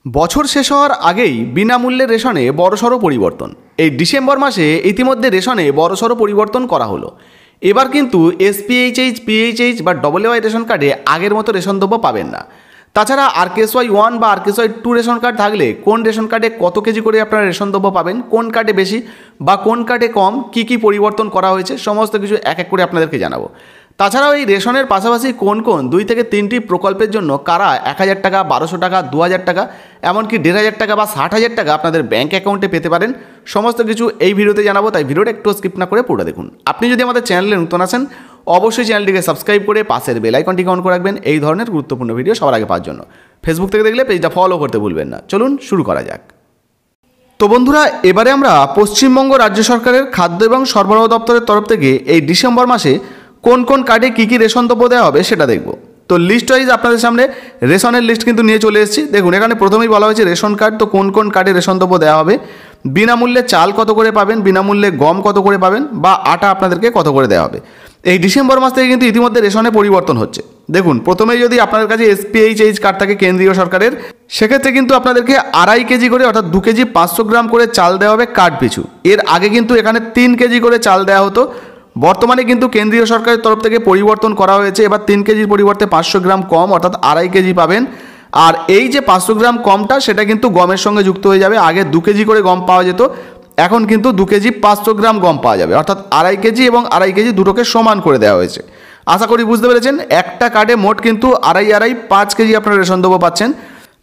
বছর শেষ হওয়ার আগেই বিনামূল্যে রেশনে বড়সড় পরিবর্তন। এই ডিসেম্বর মাসে ইতিমধ্যে রেশনে বড়সড় পরিবর্তন করা হলো। এবার কিন্তু এসপিএইচএইচ, পিএইচএইচ বা ডব্লিউআই রেশন কার্ডে আগের মতো রেশন দ্রব্য পাবেন না। তাছাড়া আরকেএসওয়াই 1 বা আরকেএসওয়াই 2 রেশন কার্ড থাকলে কোন রেশন কার্ডে কত কেজি করে আপনারা রেশন দ্রব্য পাবেন, কোন কার্ডে বেশি বা কোন কার্ডে কম, কি পরিবর্তন করা হয়েছে সমস্ত কিছু এক এক করে আপনাদেরকে জানাবো। তাছাড়াও এই রেশনের পাশাপাশি কোন 2 থেকে 3টি প্রকল্পের জন্য কারা 1000 টাকা, 1200 টাকা, 2000 টাকা, এমনকি 1500 টাকা বা 60,000 টাকা আপনাদের ব্যাঙ্ক অ্যাকাউন্টে পেতে পারেন সমস্ত কিছু এই ভিডিওতে জানাবো। তাই ভিডিওটা একটু স্কিপ না করে পুরো দেখুন। আপনি যদি আমাদের চ্যানেলে নতুন আসেন অবশ্যই চ্যানেলটিকে সাবস্ক্রাইব করে পাশের বেল আইকনটিকে অন করে রাখবেন এই ধরনের গুরুত্বপূর্ণ ভিডিও সবার আগে পাওয়ার জন্য। ফেসবুক থেকে দেখলে পেজটা ফলো করতে ভুলবেন না। চলুন শুরু করা যাক। তো বন্ধুরা, এবারে আমরা পশ্চিমবঙ্গ রাজ্য সরকারের খাদ্য এবং সরবরাহ দপ্তরের তরফ থেকে এই ডিসেম্বর মাসে কোন কার্ডে কী রেশন দ্রব্য দেওয়া হবে সেটা দেখব। তো লিস্ট ওয়াইজ আপনাদের সামনে রেশনের লিস্ট কিন্তু নিয়ে চলে এসেছি। দেখুন, এখানে প্রথমেই বলা হয়েছে রেশন কার্ড। তো কোন কার্ডে রেশন দ্রব্য দেওয়া হবে, বিনামূল্যে চাল কত করে পাবেন, বিনামূল্যে গম কত করে পাবেন বা আটা আপনাদেরকে কত করে দেওয়া হবে। এই ডিসেম্বর মাস থেকে কিন্তু ইতিমধ্যে রেশনে পরিবর্তন হচ্ছে। দেখুন, প্রথমেই যদি আপনাদের কাছে এসপিএইচএইচ কার্ড থাকে কেন্দ্রীয় সরকারের, সেক্ষেত্রে কিন্তু আপনাদেরকে 2.5 কেজি করে অর্থাৎ 2 কেজি 500 গ্রাম করে চাল দেওয়া হবে কার্ড পিছু। এর আগে কিন্তু এখানে 3 কেজি করে চাল দেওয়া হতো। বর্তমানে কিন্তু কেন্দ্রীয় সরকারের তরফ থেকে পরিবর্তন করা হয়েছে। এবার 3 কেজির পরিবর্তে 500 গ্রাম কম অর্থাৎ 2.5 কেজি পাবেন। আর এই যে 500 গ্রাম কমটা সেটা কিন্তু গমের সঙ্গে যুক্ত হয়ে যাবে। আগে 2 কেজি করে গম পাওয়া যেত, এখন কিন্তু 2 কেজি 500 গ্রাম গম পাওয়া যাবে, অর্থাৎ 2.5 কেজি এবং 2.5 কেজি দুটোকে সমান করে দেওয়া হয়েছে। আশা করি বুঝতে পেরেছেন। একটা কার্ডে মোট কিন্তু 2.5 কেজি আপনারা রেশন দ্রব্য পাচ্ছেন।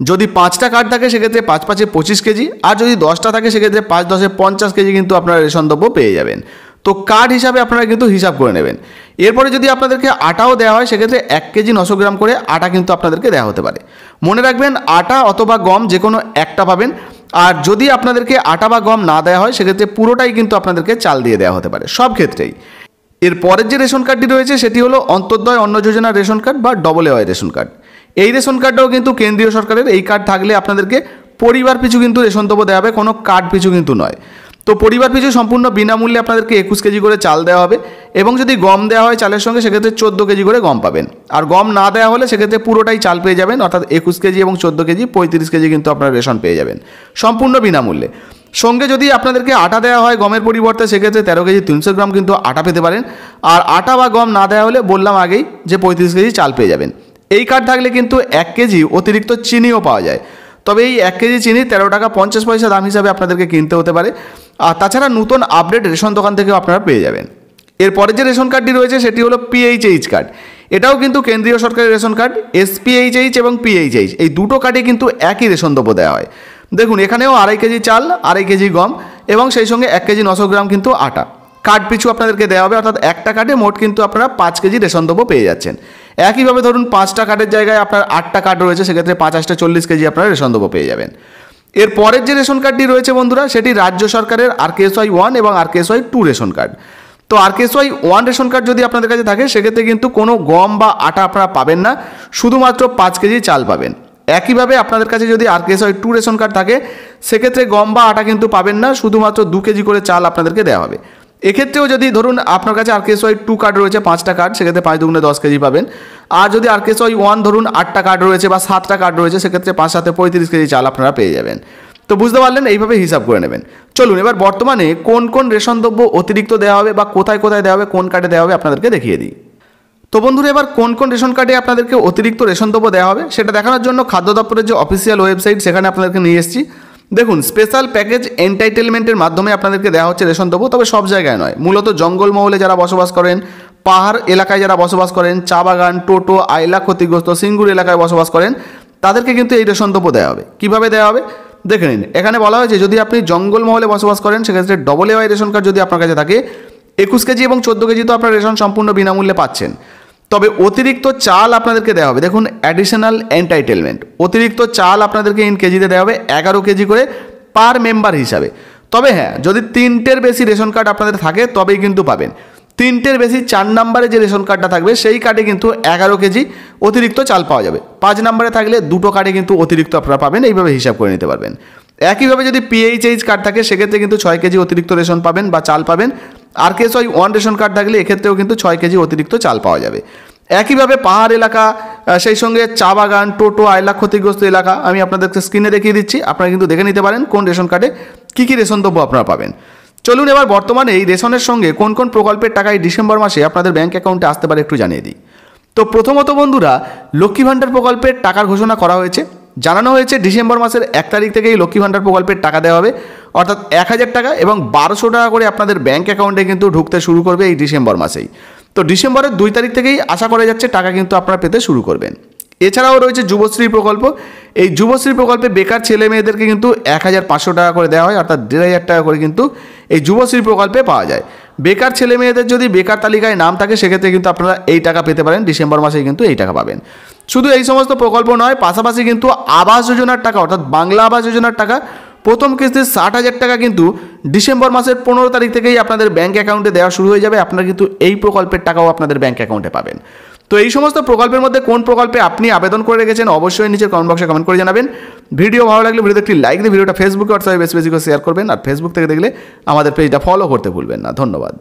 যদি 5টা কার্ড থাকে সেক্ষেত্রে 5 5 25 কেজি, আর যদি 10টা থাকে সেক্ষেত্রে 5 10 50 কেজি কিন্তু আপনারা রেশন দ্রব্য পেয়ে যাবেন। তো কার্ড হিসাবে আপনারা কিন্তু হিসাব করে নেবেন। এরপরে যদি আপনাদেরকে আটাও দেওয়া হয় সেক্ষেত্রে 1 কেজি 900 গ্রাম করে আটা কিন্তু আপনাদেরকে দেওয়া হতে পারে। মনে রাখবেন, আটা অথবা গম যে কোনো একটা পাবেন। আর যদি আপনাদেরকে আটা বা গম না দেওয়া হয় সেক্ষেত্রে পুরোটাই কিন্তু আপনাদেরকে চাল দিয়ে দেওয়া হতে পারে, সব ক্ষেত্রেই। এর পরের যে রেশন কার্ডটি রয়েছে সেটি হলো অন্তর্দয় অন্ন যোজনা রেশন কার্ড বা ডব্লিউআই রেশন কার্ড। এই রেশন কার্ডটাও কিন্তু কেন্দ্রীয় সরকারের। এই কার্ড থাকলে আপনাদেরকে পরিবার পিছু কিন্তু রেশন দ্রব্য দেওয়া হবে, কোনো কার্ড পিছু কিন্তু নয়। তো পরিবার পিছু সম্পূর্ণ বিনামূল্যে আপনাদেরকে 21 কেজি করে চাল দেওয়া হবে, এবং যদি গম দেওয়া হয় চালের সঙ্গে সেক্ষেত্রে 14 কেজি করে গম পাবেন। আর গম না দেওয়া হলে সেক্ষেত্রে পুরোটাই চাল পেয়ে যাবেন, অর্থাৎ 21 কেজি এবং 14 কেজি 35 কেজি কিন্তু আপনারা রেশন পেয়ে যাবেন সম্পূর্ণ বিনামূল্যে। সঙ্গে যদি আপনাদেরকে আটা দেওয়া হয় গমের পরিবর্তে সেক্ষেত্রে 13 কেজি 300 গ্রাম কিন্তু আটা পেতে পারেন। আর আটা বা গম না দেওয়া হলে বললাম আগেই যে 35 কেজি চাল পেয়ে যাবেন। এই কার্ড থাকলে কিন্তু 1 কেজি অতিরিক্ত চিনিও পাওয়া যায়। তবে এই 1 কেজি চিনি 13 টাকা 50 পয়সা দাম হিসাবে আপনাদেরকে কিনতে হতে পারে। আর তাছাড়া নতুন আপডেট রেশন দোকান থেকেও আপনারা পেয়ে যাবেন। এরপরে যে রেশন কার্ডটি রয়েছে সেটি হলো পিএইচএইচ কার্ড। এটাও কিন্তু কেন্দ্রীয় সরকারের রেশন কার্ড। এসপিএইচএইচ এবং পিএইচএইচ এই দুটো কার্ডে কিন্তু একই রেশন দ্রব্য দেওয়া হয়। দেখুন, এখানেও 2.5 কেজি চাল, 2.5 কেজি গম এবং সেই সঙ্গে 1 কেজি 900 গ্রাম কিন্তু আটা কার্ড পিছু আপনাদেরকে দেওয়া হবে, অর্থাৎ একটা কার্ডে মোট কিন্তু আপনারা 5 কেজি রেশন দ্রব্য পেয়ে যাচ্ছেন। একইভাবে ধরুন 5টা কার্ডের জায়গায় আপনার 8টা কার্ড রয়েছে, সেক্ষেত্রে 5 8 40 কেজি আপনারা রেশন দ্রব্য পেয়ে যাবেন। এর পরের যে রেশন কার্ডটি রয়েছে বন্ধুরা সেটি রাজ্য সরকারের আরকেএসওয়াই 1 এবং আরকেএসওয়াই 2 রেশন কার্ড। তো আরকেএসওয়াই 1 রেশন কার্ড যদি আপনাদের কাছে থাকে সেক্ষেত্রে কিন্তু কোনো গম বা আটা আপনারা পাবেন না, শুধুমাত্র 5 কেজি চাল পাবেন। একইভাবে আপনাদের কাছে যদি আরকেএসওয়াই 2 রেশন কার্ড থাকে সেক্ষেত্রে গম বা আটা কিন্তু পাবেন না, শুধুমাত্র 2 কেজি করে চাল আপনাদেরকে দেওয়া হবে। এক্ষেত্রেও যদি ধরুন আপনার কাছে আরকেএসওয়াই 2 কার্ড রয়েছে 5টা কার্ড, সেক্ষেত্রে 5 দুগুণে 10 কেজি পাবেন। আর যদি আরকেএসওয়াই 1 ধরুন 8টা কার্ড রয়েছে বা 7টা কার্ড রয়েছে সেক্ষেত্রে 5 7 35 কেজি চাল আপনারা পেয়ে যাবেন। তো বুঝতে পারলেন, এইভাবে হিসাব করে নেবেন। চলুন এবার বর্তমানে কোন রেশন দ্রব্য অতিরিক্ত দেওয়া হবে বা কোথায় দেওয়া হবে, কোন কার্ডে দেওয়া হবে আপনাদেরকে দেখিয়ে দিই। তো বন্ধুরা, এবার কোন রেশন কার্ডে আপনাদেরকে অতিরিক্ত রেশন দ্রব্য দেওয়া হবে সেটা দেখানোর জন্য খাদ্য দপ্তরের যে অফিসিয়াল ওয়েবসাইট সেখানে আপনাদেরকে নিয়ে এসেছি। দেখুন, স্পেশাল প্যাকেজ এন্টাইটেলমেন্টের মাধ্যমে আপনাদেরকে দেওয়া হচ্ছে রেশন দ্রব্য, তবে সব জায়গায় নয়। মূলত জঙ্গলমহলে যারা বসবাস করেন, পাহাড় এলাকায় যারা বসবাস করেন, চা বাগান, টোটো, আইলা ক্ষতিগ্রস্ত সিঙ্গুর এলাকায় বসবাস করেন, তাদেরকে কিন্তু এই রেশন দ্রব্য দেওয়া হবে। কীভাবে দেওয়া হবে দেখে নিন। এখানে বলা হয়েছে যদি আপনি জঙ্গলমহলে বসবাস করেন সেক্ষেত্রে ডব্লিউআই রেশন কার্ড যদি আপনার কাছে থাকে 21 কেজি এবং 14 কেজি তো আপনার রেশন সম্পূর্ণ বিনামূল্যে পাচ্ছেন। তবে অতিরিক্ত চাল আপনাদেরকে দেওয়া হবে। দেখুন, অ্যাডিশনাল এন্টাইটেলমেন্ট, অতিরিক্ত চাল আপনাদেরকে ইন কেজিতে দেওয়া হবে 11 কেজি করে পার মেম্বার হিসাবে। তবে হ্যাঁ, যদি 3টের বেশি রেশন কার্ড আপনাদের থাকে তবেই কিন্তু পাবেন। 3টের বেশি 4 নম্বরে যে রেশন কার্ডটা থাকবে সেই কার্ডে কিন্তু 11 কেজি অতিরিক্ত চাল পাওয়া যাবে। 5 নম্বরে থাকলে 2টো কার্ডে কিন্তু অতিরিক্ত আপনারা পাবেন, এইভাবে হিসাব করে নিতে পারবেন। একইভাবে যদি পিএইচএইচ কার্ড থাকে সেক্ষেত্রে কিন্তু 6 কেজি অতিরিক্ত রেশন পাবেন বা চাল পাবেন। আরকেএসওয়াই 1 রেশন কার্ড থাকলে এক্ষেত্রেও কিন্তু 6 কেজি অতিরিক্ত চাল পাওয়া যাবে। একইভাবে পাহাড় এলাকা, সেই সঙ্গে চা বাগান, টোটো, আয়লা ক্ষতিগ্রস্ত এলাকা আমি আপনাদেরকে স্ক্রিনে দেখিয়ে দিচ্ছি। আপনারা কিন্তু দেখে নিতে পারেন কোন রেশন কার্ডে কী কী রেশন দ্রব্য আপনারা পাবেন। চলুন এবার বর্তমানে এই রেশনের সঙ্গে কোন কোন প্রকল্পের টাকা এই ডিসেম্বর মাসে আপনাদের ব্যাঙ্ক অ্যাকাউন্টে আসতে পারে একটু জানিয়ে দিই। তো প্রথমত বন্ধুরা, লক্ষ্মী ভাণ্ডার প্রকল্পের টাকার ঘোষণা করা হয়েছে। জানানো হয়েছে ডিসেম্বর মাসের 1 তারিখ থেকেই লক্ষ্মী ভাণ্ডার প্রকল্পের টাকা দেওয়া হবে, অর্থাৎ 1000 টাকা এবং 1200 টাকা করে আপনাদের ব্যাঙ্ক অ্যাকাউন্টে কিন্তু ঢুকতে শুরু করবে এই ডিসেম্বর মাসেই। তো ডিসেম্বরের 2 তারিখ থেকেই আশা করা যাচ্ছে টাকা কিন্তু আপনারা পেতে শুরু করবেন। এছাড়াও রয়েছে যুবশ্রী প্রকল্প। এই যুবশ্রী প্রকল্পে বেকার ছেলে মেয়েদেরকে কিন্তু 1500 টাকা করে দেওয়া হয়, অর্থাৎ 1500 টাকা করে কিন্তু এই যুবশ্রী প্রকল্পে পাওয়া যায়। বেকার ছেলে মেয়েদের যদি বেকার তালিকায় নাম থাকে সেক্ষেত্রে কিন্তু আপনারা এই টাকা পেতে পারেন, ডিসেম্বর মাসেই কিন্তু এই টাকা পাবেন। শুধু এই সমস্ত প্রকল্প নয়, পাশাপাশি কিন্তু আবাস যোজনার টাকা, অর্থাৎ বাংলা আবাস যোজনার টাকা প্রথম কিস্তির 60,000 টাকা কিন্তু ডিসেম্বর মাসের 15 তারিখ থেকেই আপনাদের ব্যাঙ্ক অ্যাকাউন্টে দেওয়া শুরু হয়ে যাবে। আপনারা কিন্তু এই প্রকল্পের টাকাও আপনাদের ব্যাঙ্ক অ্যাকাউন্টে পাবেন। তো এই সমস্ত প্রকল্পের মধ্যে কোন প্রকল্পে আপনি আবেদন করে রেখেছেন অবশ্যই নিচের কমেন্ট বক্সে কমেন্ট করে জানাবেন। ভিডিও ভালো লাগলে ভিডিওতে একটি লাইক দিয়ে ভিডিওটা ফেসবুকে হোয়াটসঅ্যাপে বেশি বেশি করে শেয়ার করবেন, আর ফেসবুক থেকে দেখলে আমাদের পেজটা ফলো করতে ভুলবেন না। ধন্যবাদ।